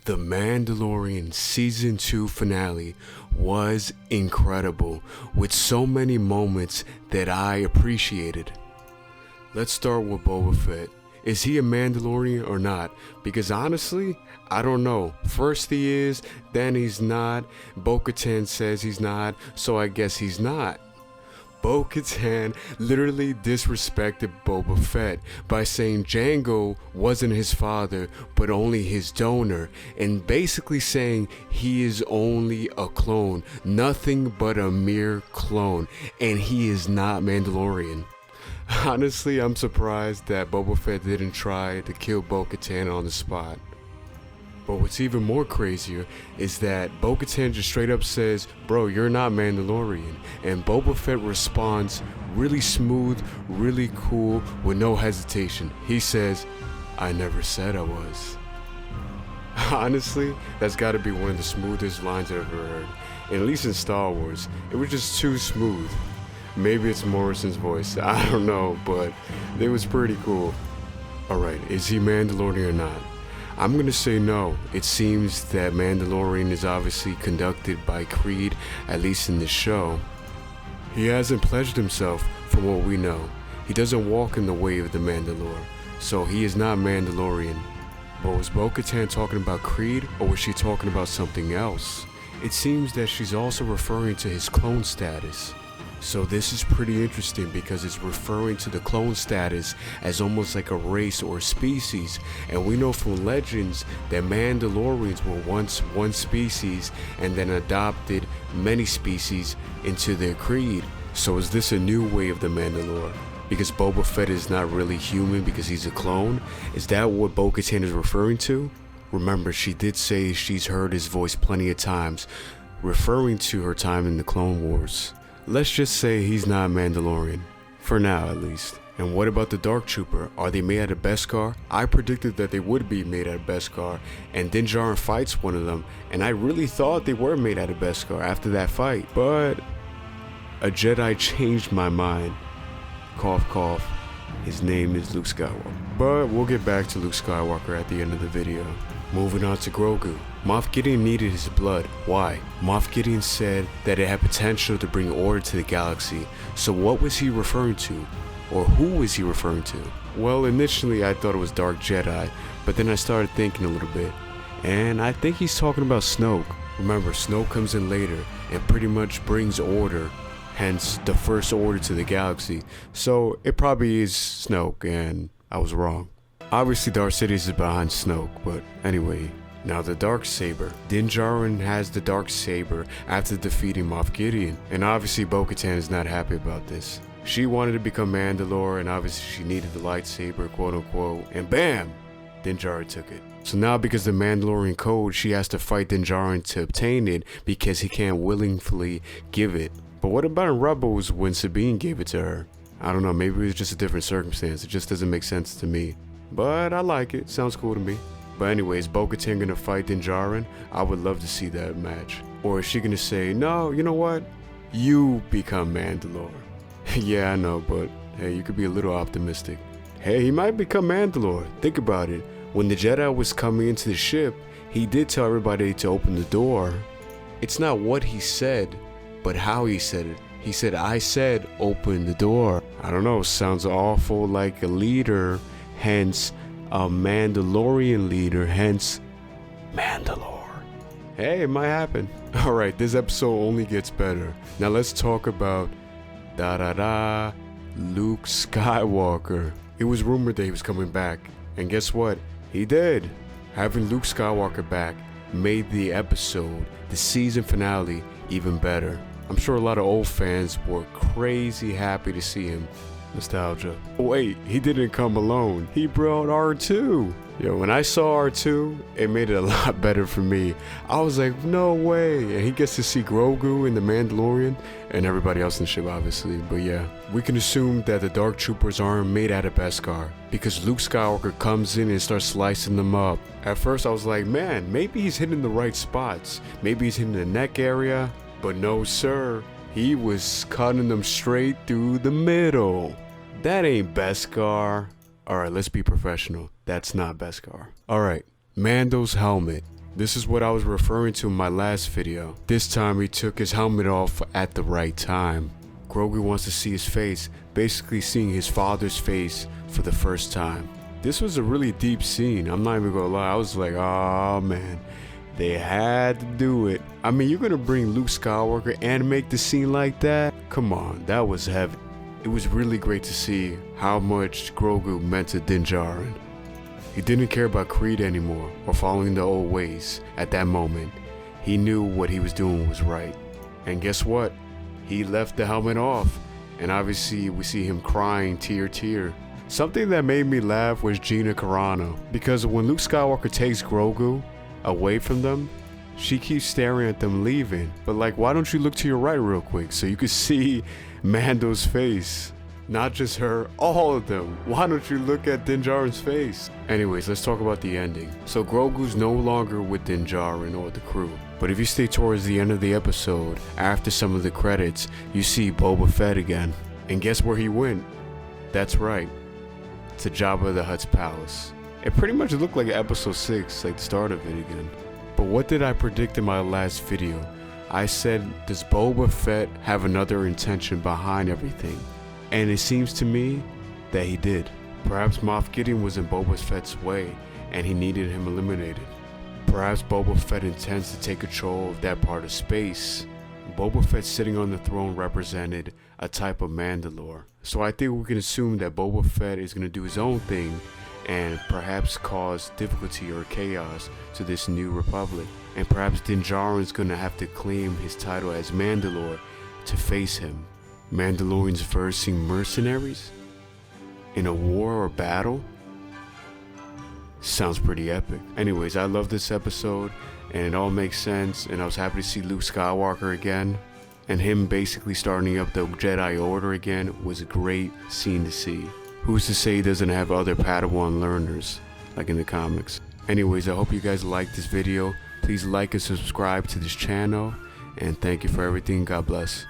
The Mandalorian Season 2 finale was incredible, with so many moments that I appreciated. Let's start with Boba Fett. Is he a Mandalorian or not? Because honestly, I don't know. First he is, then he's not. Bo-Katan says he's not, so I guess he's not. Bo-Katan literally disrespected Boba Fett by saying Jango wasn't his father but only his donor, and basically saying he is only a clone, nothing but a mere clone, and he is not Mandalorian. Honestly, I'm surprised that Boba Fett didn't try to kill Bo-Katan on the spot. But what's even more crazier is that Bo-Katan just straight up says, "Bro, you're not Mandalorian." And Boba Fett responds really smooth, really cool, with no hesitation. He says, "I never said I was." Honestly, that's gotta be one of the smoothest lines I've ever heard. And at least in Star Wars, it was just too smooth. Maybe it's Morrison's voice, I don't know, but it was pretty cool. Alright, is he Mandalorian or not? I'm gonna say no. It seems that Mandalorian is obviously conducted by Creed, at least in this show. He hasn't pledged himself from what we know. He doesn't walk in the way of the Mandalore, so he is not Mandalorian. But was Bo-Katan talking about Creed, or was she talking about something else? It seems that she's also referring to his clone status. So this is pretty interesting because it's referring to the clone status as almost like a race or species, and we know from legends that Mandalorians were once one species and then adopted many species into their creed. So is this a new way of the Mandalore? Because Boba Fett is not really human because he's a clone? Is that what Bo-Katan is referring to? Remember, she did say she's heard his voice plenty of times, referring to her time in the Clone Wars. Let's just say he's not a Mandalorian. For now, at least. And what about the Dark Trooper? Are they made out of Beskar? I predicted that they would be made out of Beskar, and Din Djarin fights one of them, and I really thought they were made out of Beskar after that fight. But a Jedi changed my mind. Cough, cough. His name is Luke Skywalker. But we'll get back to Luke Skywalker at the end of the video. Moving on to Grogu. Moff Gideon needed his blood. Why? Moff Gideon said that it had potential to bring order to the galaxy. So what was he referring to? Or who was he referring to? Well, initially I thought it was Dark Jedi, but then I started thinking a little bit, and I think he's talking about Snoke. Remember, Snoke comes in later and pretty much brings order, hence the first order to the galaxy. So it probably is Snoke, and I was wrong. Obviously Darth Sidious is behind Snoke, but anyway. Now the Darksaber. Din Djarin has the Darksaber after defeating Moff Gideon, and obviously Bo-Katan is not happy about this. She wanted to become Mandalore, and obviously she needed the lightsaber, quote unquote, and bam! Din Djarin took it. So now because of the Mandalorian code, she has to fight Din Djarin to obtain it because he can't willingly give it. But what about in Rebels when Sabine gave it to her? I don't know, maybe it was just a different circumstance. It just doesn't make sense to me. But I like it, sounds cool to me. But anyways, Bo-Katan gonna fight Din Djarin? I would love to see that match. Or is she gonna say, no, you know what? You become Mandalore. Yeah, I know, but hey, you could be a little optimistic. Hey, he might become Mandalore. Think about it. When the Jedi was coming into the ship, he did tell everybody to open the door. It's not what he said, but how he said it. He said, I said, open the door. I don't know, sounds awful like a leader, hence a Mandalorian leader, hence Mandalore. Hey, it might happen. Alright, this episode only gets better. Now let's talk about Luke Skywalker. It was rumored that he was coming back, and guess what? He did. Having Luke Skywalker back made the episode, the season finale, even better. I'm sure a lot of old fans were crazy happy to see him. Nostalgia. Wait, he didn't come alone. He brought R2. Yo, when I saw R2, it made it a lot better for me. I was like, no way. And he gets to see Grogu and the Mandalorian and everybody else in the ship, obviously. But yeah, we can assume that the Dark Troopers aren't made out of Beskar because Luke Skywalker comes in and starts slicing them up. At first, I was like, man, maybe he's hitting the right spots. Maybe he's hitting the neck area. But no, sir. He was cutting them straight through the middle. That ain't Beskar. Alright, let's be professional. That's not Beskar. Alright, Mando's helmet. This is what I was referring to in my last video. This time he took his helmet off at the right time. Grogu wants to see his face, basically seeing his father's face for the first time. This was a really deep scene, I'm not even gonna lie. I was like, oh man, they had to do it. I mean, you're gonna bring Luke Skywalker and make the scene like that? Come on, that was heavy. It was really great to see how much Grogu meant to Din Djarin. He didn't care about Creed anymore or following the old ways at that moment. He knew what he was doing was right. And guess what? He left the helmet off, and obviously we see him crying tear. Something that made me laugh was Gina Carano, because when Luke Skywalker takes Grogu away from them, she keeps staring at them leaving. But like, why don't you look to your right real quick so you could see Mando's face? Not just her, all of them. Why don't you look at Din Djarin's face? Anyways, let's talk about the ending. So Grogu's no longer with Din Djarin or the crew. But if you stay towards the end of the episode, after some of the credits, you see Boba Fett again. And guess where he went? That's right, to Jabba the Hutt's palace. It pretty much looked like episode 6, like the start of it again. But what did I predict in my last video? I said, does Boba Fett have another intention behind everything? And it seems to me that he did. Perhaps Moff Gideon was in Boba Fett's way and he needed him eliminated. Perhaps Boba Fett intends to take control of that part of space. Boba Fett sitting on the throne represented a type of Mandalore. So I think we can assume that Boba Fett is going to do his own thing and perhaps cause difficulty or chaos to this new republic. And perhaps Din Djarin is going to have to claim his title as Mandalore to face him. Mandalorians versing mercenaries in a war or battle? Sounds pretty epic. Anyways, I love this episode and it all makes sense, and I was happy to see Luke Skywalker again, and him basically starting up the Jedi Order again was a great scene to see. Who's to say he doesn't have other Padawan learners like in the comics? Anyways, I hope you guys liked this video. Please like and subscribe to this channel, and thank you for everything. God bless.